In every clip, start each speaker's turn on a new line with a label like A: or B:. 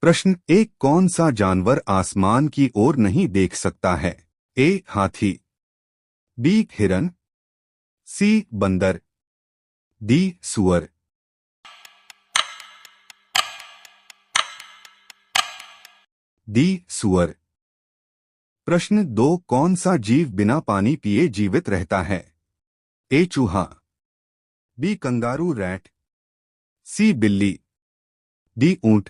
A: प्रश्न एक, कौन सा जानवर आसमान की ओर नहीं देख सकता है? ए हाथी, बी हिरन, सी बंदर, डी सुअर। डी सुअर। प्रश्न दो, कौन सा जीव बिना पानी पिए जीवित रहता है? ए चूहा, बी कंगारू रैट, सी बिल्ली, डी ऊंट।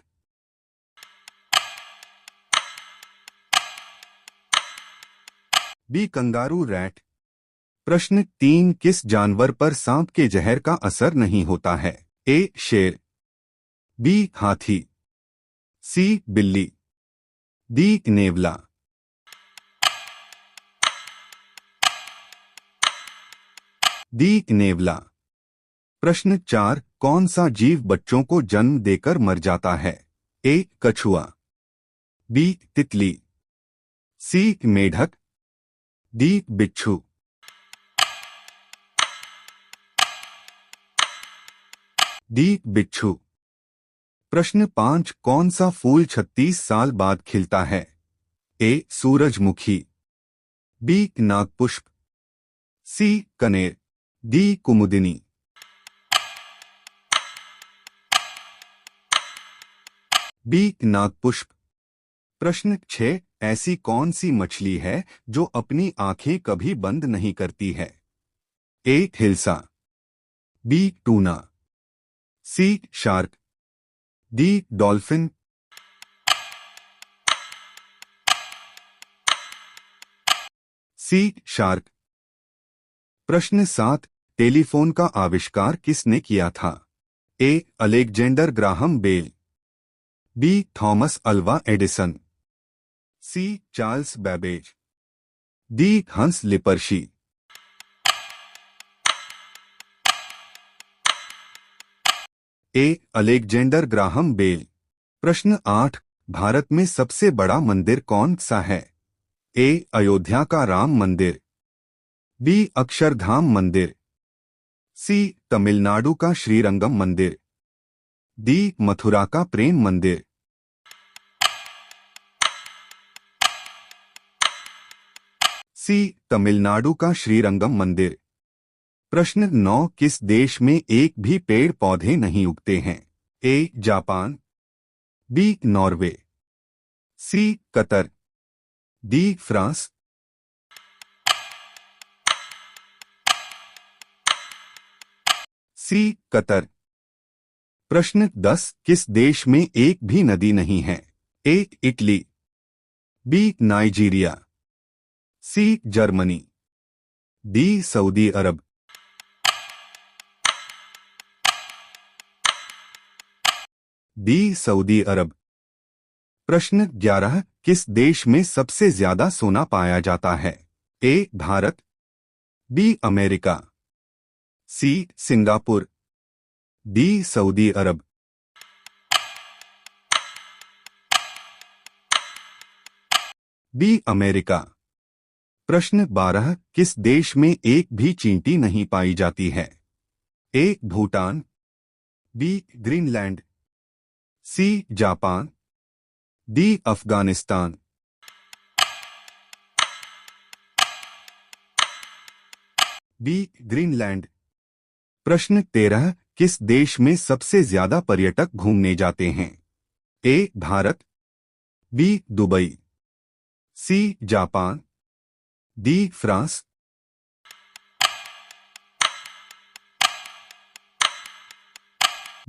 A: B kangaroo rat. प्रश्न तीन, किस जानवर पर सांप के जहर का असर नहीं होता है? ए शेर, बी हाथी, सी बिल्ली, डी नेवला। डी नेवला। प्रश्न चार, कौन सा जीव बच्चों को जन्म देकर मर जाता है? ए कछुआ, बी तितली, सी मेढक, डी बिच्छू। डी बिच्छू। प्रश्न पांच, कौन सा फूल 36 साल बाद खिलता है? ए सूरजमुखी, बी नागपुष्प, सी कनेर, डी कुमुदिनी। बी नागपुष्प। प्रश्न 6, ऐसी कौन सी मछली है जो अपनी आंखें कभी बंद नहीं करती है? A hilsa, B tuna, C shark, D dolphin. C shark. प्रश्न 7, टेलीफोन का आविष्कार किसने किया था? A Alexander Graham Bell, B Thomas Alva Edison, C Charles Babbage, D Hans Lippershey. A Alexander Graham Bell. प्रश्न 8, भारत में सबसे बड़ा मंदिर कौन सा है? ए अयोध्या का राम मंदिर, बी अक्षरधाम मंदिर, सी तमिलनाडु का श्रीरंगम मंदिर, डी मथुरा का प्रेम मंदिर। सी तमिलनाडु का श्रीरंगम मंदिर। प्रश्न 9, किस देश में एक भी पेड़ पौधे नहीं उगते हैं? A Japan, B Norway, C Qatar, D France, C Qatar. प्रश्न 10, किस देश में एक भी नदी नहीं है? A Italy, B Nigeria, C Germany, D Saudi Arab. D Saudi Arab. प्रश्न 11, किस देश में सबसे ज्यादा सोना पाया जाता है? A Bharat, B America, C Singapore, D Saudi Arab. B America. प्रश्न 12, किस देश में एक भी चींटी नहीं पाई जाती है? A Bhutan, B Greenland, C Japan, D Afghanistan. B Greenland. प्रश्न 13, किस देश में सबसे ज्यादा पर्यटक घूमने जाते हैं? A Bharat, B Dubai, C Japan, D France,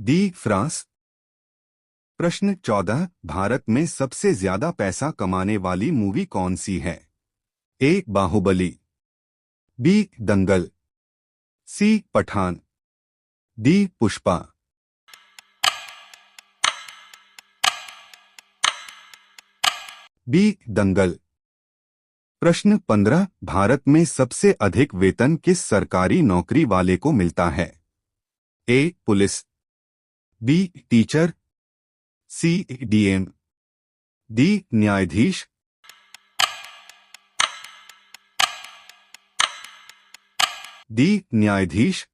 A: D France. प्रश्न 14, भारत में सबसे ज्यादा पैसा कमाने वाली मूवी कौन सी है? ए बाहुबली, बी दंगल, सी पठान, डी पुष्पा। बी दंगल। प्रश्न 15, भारत में सबसे अधिक वेतन किस सरकारी नौकरी वाले को मिलता है? ए पुलिस, बी टीचर, सी डीएम, डी न्यायाधीश, डी न्यायाधीश।